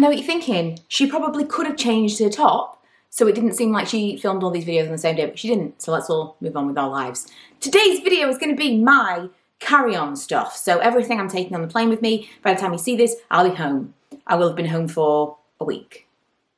know what you're thinking. She probably could have changed her top, so it didn't seem like she filmed all these videos on the same day, but she didn't. So let's all move on with our lives. Today's video is going to be my carry-on stuff. So everything I'm taking on the plane with me. By the time you see this, I'll be home. I will have been home for a week.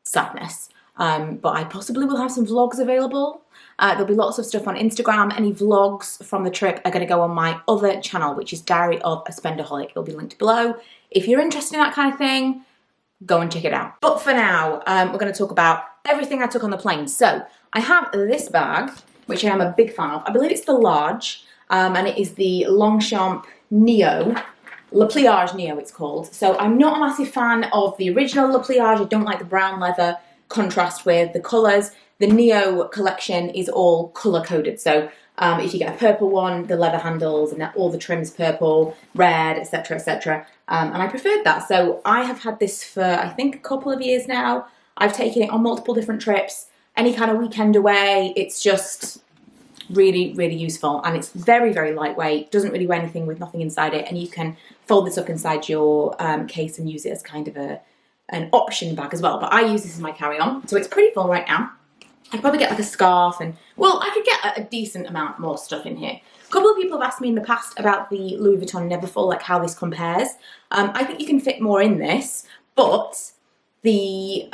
Sadness. But I possibly will have some vlogs available. There'll be lots of stuff on Instagram. Any vlogs from the trip are going to go on my other channel, which is Diary of a Spendaholic. It'll be linked below. If you're interested in that kind of thing, go and check it out. But for now, we're going to talk about everything I took on the plane. So I have this bag, which I am a big fan of. I believe it's the large, and it is the Longchamp Neo, Le Pliage Neo it's called. So I'm not a massive fan of the original Le Pliage. I don't like the brown leather contrast with the colours. The Neo collection is all colour coded. So if you get a purple one, the leather handles and all the trims purple, red, etc, etc. And I preferred that. So I have had this for I think a couple of years now. I've taken it on multiple different trips, any kind of weekend away. It's just really, really useful, and it's very, very lightweight. Doesn't really weigh anything with nothing inside it, and you can fold this up inside your case and use it as kind of an option bag as well. But I use this as my carry-on, so it's pretty full right now. I'd probably get like a scarf and, well, I could get a decent amount more stuff in here. A couple of people have asked me in the past about the Louis Vuitton Neverfull, like how this compares. I think you can fit more in this, but the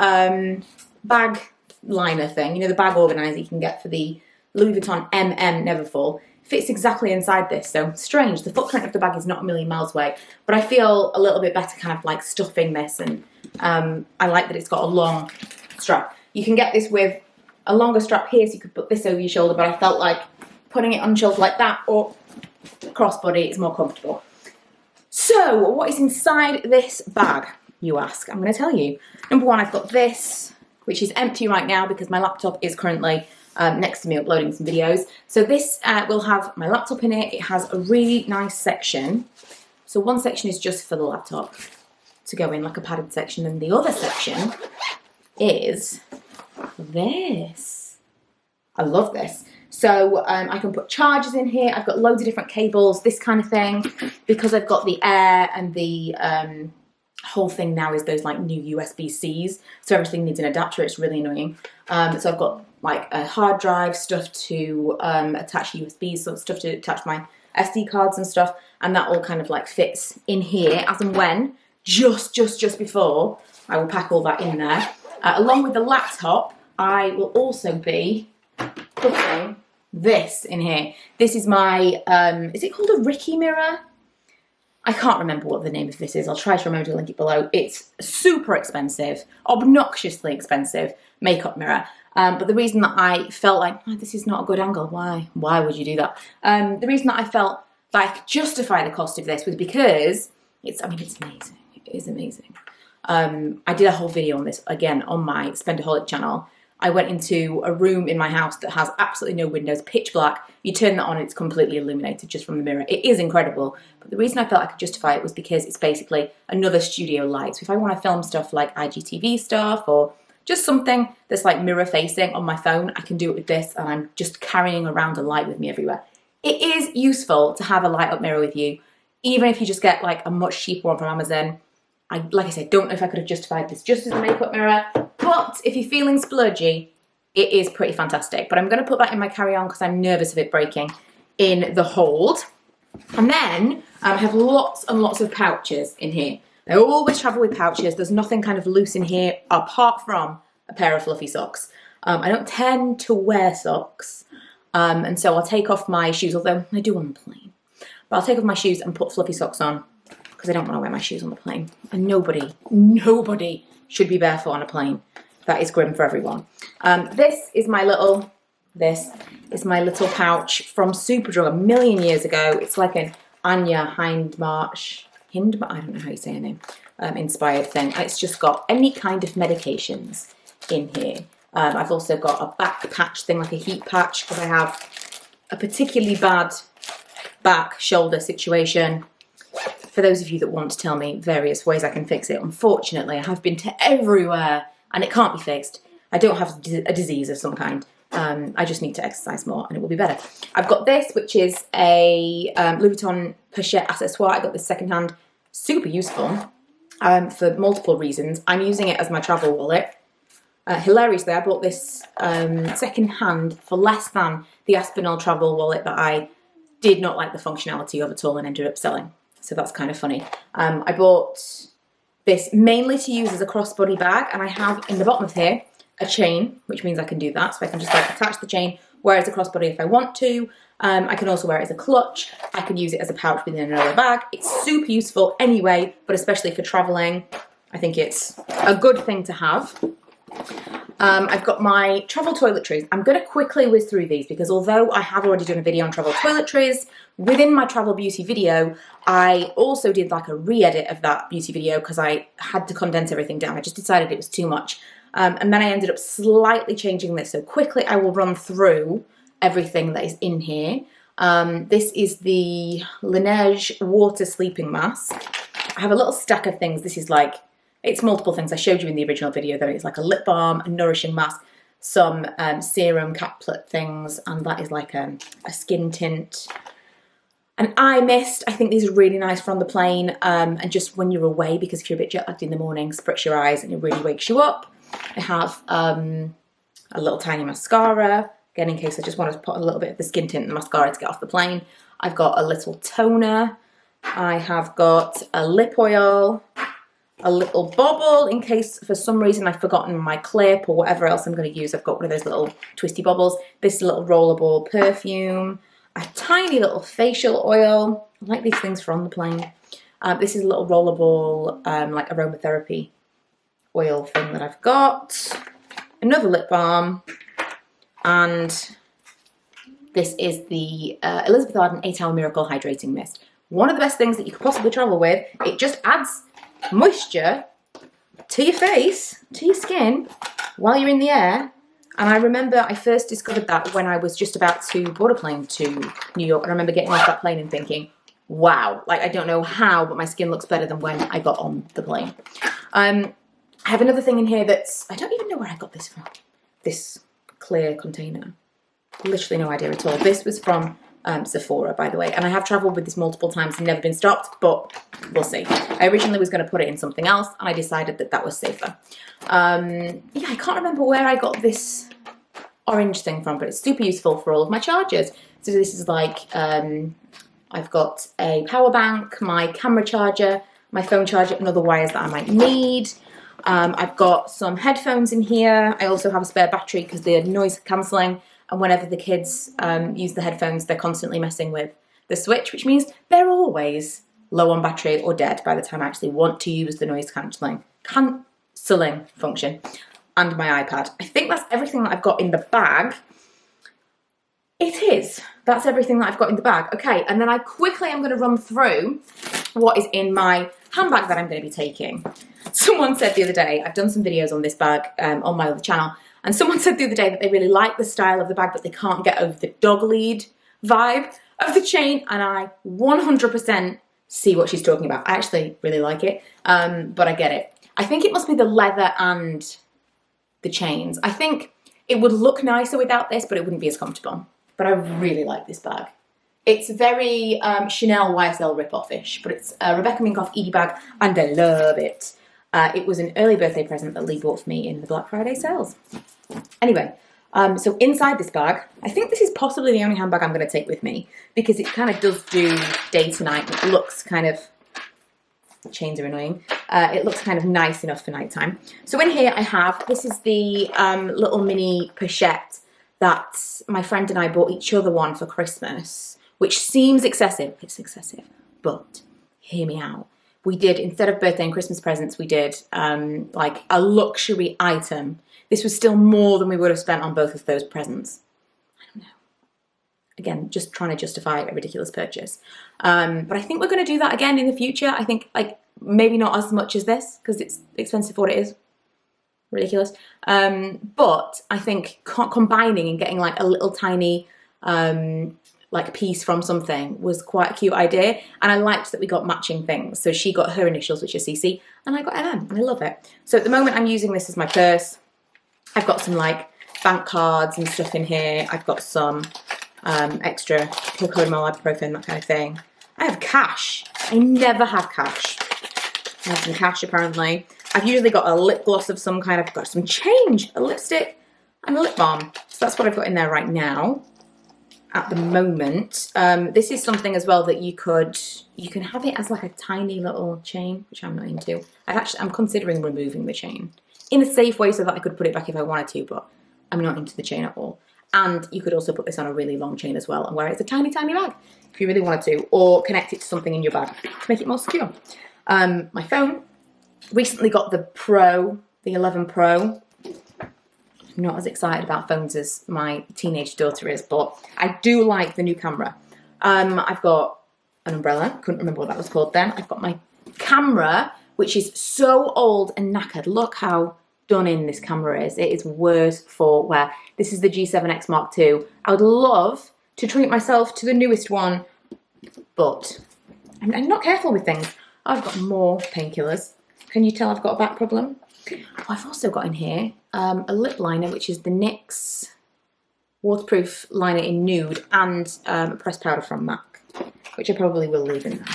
bag liner thing, you know, the bag organizer you can get for the Louis Vuitton Neverfull, fits exactly inside this. So strange, the footprint of the bag is not a million miles away, but I feel a little bit better kind of like stuffing this, and I like that it's got a long strap. You can get this with a longer strap here, so you could put this over your shoulder, but I felt like putting it on your shoulder like that or crossbody is more comfortable. So what is inside this bag, you ask? I'm going to tell you. Number one, I've got this, which is empty right now because my laptop is currently next to me uploading some videos. So this will have my laptop in it. It has a really nice section. So one section is just for the laptop to go in, like a padded section, and the other section is this. I love this. So I can put chargers in here. I've got loads of different cables, this kind of thing, because I've got the Air, and the whole thing now is those like new USB-Cs, so everything needs an adapter. It's really annoying. So I've got like a hard drive, stuff to attach USBs, so stuff to attach my SD cards and stuff, and that all kind of like fits in here as and when, just before I will pack all that in there. Along with the laptop, I will also be putting this in here. This is my, is it called a Ricky mirror? I can't remember what the name of this is. I'll try to remember to link it below. It's super expensive, obnoxiously expensive makeup mirror. But the reason that I felt like, oh, this is not a good angle, why would you do that? The reason that I felt that I could justify the cost of this was because it's amazing. It is amazing. I did a whole video on this, again, on my Spendaholic channel. I went into a room in my house that has absolutely no windows, pitch black. You turn that on, it's completely illuminated just from the mirror. It is incredible. But the reason I felt I could justify it was because it's basically another studio light. So if I want to film stuff like IGTV stuff, or just something that's like mirror facing on my phone, I can do it with this, and I'm just carrying around a light with me everywhere. It is useful to have a light up mirror with you, even if you just get like a much cheaper one from Amazon. Like I said, don't know if I could have justified this just as a makeup mirror, but if you're feeling splurgy, it is pretty fantastic. But I'm going to put that in my carry-on because I'm nervous of it breaking in the hold. And then I have lots and lots of pouches in here. I always travel with pouches. There's nothing kind of loose in here apart from a pair of fluffy socks. I don't tend to wear socks, and so I'll take off my shoes, although I do on the plane. But I'll take off my shoes and put fluffy socks on, because I don't want to wear my shoes on the plane. And nobody should be barefoot on a plane. That is grim for everyone. This is my little pouch from Superdrug a million years ago. It's like an Anya Hindmarch, I don't know how you say her name, inspired thing. It's just got any kind of medications in here. I've also got a back patch thing, like a heat patch, because I have a particularly bad back shoulder situation. For those of you that want to tell me various ways I can fix it, unfortunately, I have been to everywhere and it can't be fixed. I don't have a disease of some kind. I just need to exercise more and it will be better. I've got this, which is a Louis Vuitton pochette accessoire. I got this secondhand, super useful. for multiple reasons. I'm using it as my travel wallet. Hilariously, I bought this second hand for less than the Aspinall travel wallet that I did not like the functionality of at all and ended up selling. So that's kind of funny. I bought this mainly to use as a crossbody bag, and I have in the bottom of here a chain, which means I can do that. So I can just like attach the chain, wear it as a crossbody if I want to. I can also wear it as a clutch. I can use it as a pouch within another bag. It's super useful anyway, but especially for traveling, I think it's a good thing to have. I've got my travel toiletries. I'm going to quickly whiz through these because although I have already done a video on travel toiletries, within my travel beauty video, I also did like a re-edit of that beauty video because I had to condense everything down. I just decided it was too much. And then I ended up slightly changing this. So quickly I will run through everything that is in here. This is the Laneige water sleeping mask. I have a little stack of things. This is like, it's multiple things. I showed you in the original video that it's like a lip balm, a nourishing mask, some serum caplet things, and that is like a skin tint. An eye mist. I think these are really nice for on the plane and just when you're away, because if you're a bit jet lagged in the morning, spritz your eyes and it really wakes you up. I have a little tiny mascara, again in case I just want to put a little bit of the skin tint in the mascara to get off the plane. I've got a little toner. I have got a lip oil, a little bobble in case for some reason I've forgotten my clip or whatever else I'm going to use. I've got one of those little twisty bobbles. This little rollerball perfume, a tiny little facial oil. I like these things for on the plane. This is a little rollerball like aromatherapy oil thing that I've got. Another lip balm, and this is the Elizabeth Arden 8-Hour Miracle Hydrating Mist. One of the best things that you could possibly travel with. It just adds moisture to your face, to your skin, while you're in the air. And I remember I first discovered that when I was just about to board a plane to New York. And I remember getting off that plane and thinking, wow, like I don't know how, but my skin looks better than when I got on the plane. I have another thing in here that's, I don't even know where I got this from. This clear container. Literally no idea at all. This was from Sephora, by the way, and I have travelled with this multiple times and never been stopped, but we'll see. I originally was going to put it in something else, and I decided that that was safer. Yeah, I can't remember where I got this orange thing from, but it's super useful for all of my chargers. So this is like, I've got a power bank, my camera charger, my phone charger, and other wires that I might need. I've got some headphones in here. I also have a spare battery because they're noise cancelling. And whenever the kids use the headphones, they're constantly messing with the switch, which means they're always low on battery or dead by the time I actually want to use the noise cancelling function. And my iPad. I think that's everything that I've got in the bag. It is. That's everything that I've got in the bag. Okay, and then I quickly am going to run through what is in my handbag that I'm going to be taking. Someone said the other day, I've done some videos on this bag on my other channel, and someone said the other day that they really like the style of the bag, but they can't get over the dog lead vibe of the chain, and I 100% see what she's talking about. I actually really like it, but I get it. I think it must be the leather and the chains. I think it would look nicer without this, but it wouldn't be as comfortable. But I really like this bag. It's very Chanel YSL rip-off-ish, but it's a Rebecca Minkoff Edie bag, and I love it. It was an early birthday present that Lee bought for me in the Black Friday sales. Anyway, so inside this bag, I think this is possibly the only handbag I'm going to take with me because it kind of does do day to night. It looks kind of, chains are annoying. It looks kind of nice enough for nighttime. So in here I have, this is the little mini pochette that my friend and I bought each other one for Christmas, which seems excessive. It's excessive, but hear me out. We did, instead of birthday and Christmas presents, we did like a luxury item. This was still more than we would have spent on both of those presents. I don't know. Again, just trying to justify a ridiculous purchase. But I think we're going to do that again in the future. I think like maybe not as much as this because it's expensive for what it is. Ridiculous. But I think combining and getting like a little tiny like piece from something was quite a cute idea, and I liked that we got matching things. So she got her initials, which is CC, and I got MM, and I love it. So at the moment I'm using this as my purse. I've got some like bank cards and stuff in here. I've got some extra Cocodamol, ibuprofen, that kind of thing. I have cash. I never have cash. I have some cash apparently. I've usually got a lip gloss of some kind. I've got some change, a lipstick and a lip balm. So that's what I've got in there right now at the moment. This is something as well that you can have it as like a tiny little chain, which I'm not into. I'm considering removing the chain in a safe way so that I could put it back if I wanted to, but I'm not into the chain at all. And you could also put this on a really long chain as well and wear it as a tiny, tiny bag if you really wanted to, or connect it to something in your bag to make it more secure. My phone, recently got the Pro, the 11 Pro. I'm not as excited about phones as my teenage daughter is, but I do like the new camera. I've got an umbrella, couldn't remember what that was called then. I've got my camera, which is so old and knackered. Look how done in this camera is. It is worse for wear. This is the G7X Mark II. I would love to treat myself to the newest one, but I'm not careful with things. I've got more painkillers. Can you tell I've got a back problem? Oh, I've also got in here a lip liner, which is the NYX waterproof liner in nude, and a pressed powder from MAC, which I probably will leave in there.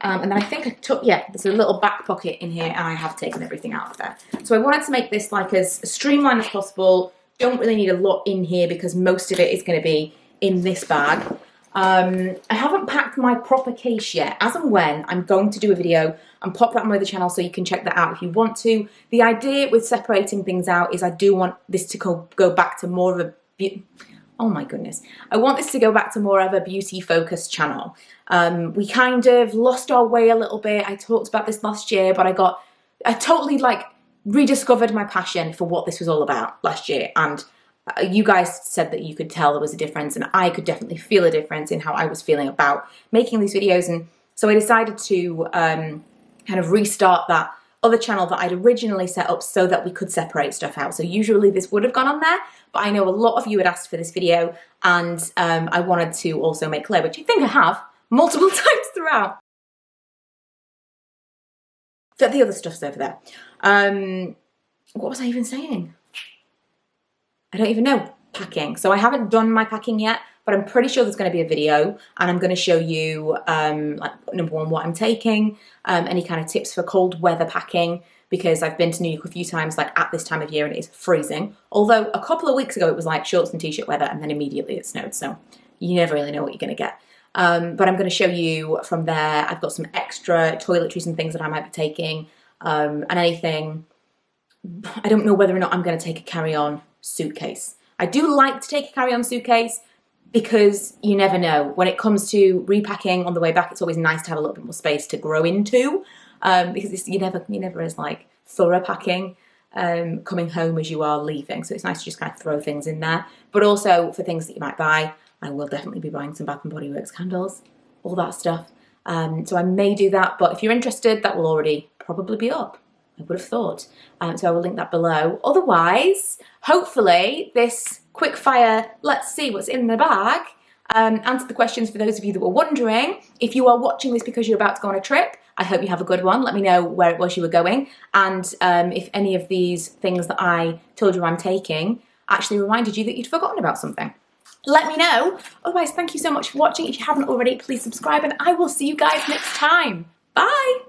And then I think I took, yeah, there's a little back pocket in here and I have taken everything out of there. So I wanted to make this like as streamlined as possible. Don't really need a lot in here because most of it is going to be in this bag. I haven't packed my proper case yet. As and when, I'm going to do a video and pop that on my other channel so you can check that out if you want to. The idea with separating things out is I do want this to go back to more of a... Oh my goodness. I want this to go back to more of a beauty focused channel. We kind of lost our way a little bit. I talked about this last year, but I totally like rediscovered my passion for what this was all about last year. And you guys said that you could tell there was a difference, and I could definitely feel a difference in how I was feeling about making these videos. And so I decided to kind of restart that other channel that I'd originally set up so that we could separate stuff out. So usually this would have gone on there, but I know a lot of you had asked for this video, and I wanted to also make clear, which I think I have multiple times throughout, that the other stuff's over there. What was I even saying? I don't even know. Packing. So I haven't done my packing yet, but I'm pretty sure there's going to be a video, and I'm going to show you, like, number one, what I'm taking, any kind of tips for cold weather packing, because I've been to New York a few times, like at this time of year, and it is freezing. Although a couple of weeks ago it was like shorts and t-shirt weather, and then immediately it snowed, so you never really know what you're going to get. But I'm going to show you from there. I've got some extra toiletries and things that I might be taking, and anything. I don't know whether or not I'm going to take a carry-on suitcase. I do like to take a carry-on suitcase because you never know. When it comes to repacking on the way back, it's always nice to have a little bit more space to grow into, because you never is like thorough packing coming home as you are leaving. So it's nice to just kind of throw things in there. But also for things that you might buy, I will definitely be buying some Bath & Body Works candles, all that stuff. So I may do that, but if you're interested, that will already probably be up, I would have thought. So I will link that below. Otherwise, hopefully this quick fire, let's see what's in the bag, answered the questions for those of you that were wondering. If you are watching this because you're about to go on a trip, I hope you have a good one. Let me know where it was you were going, and if any of these things that I told you I'm taking actually reminded you that you'd forgotten about something. Let me know. Otherwise, thank you so much for watching. If you haven't already, please subscribe, and I will see you guys next time. Bye!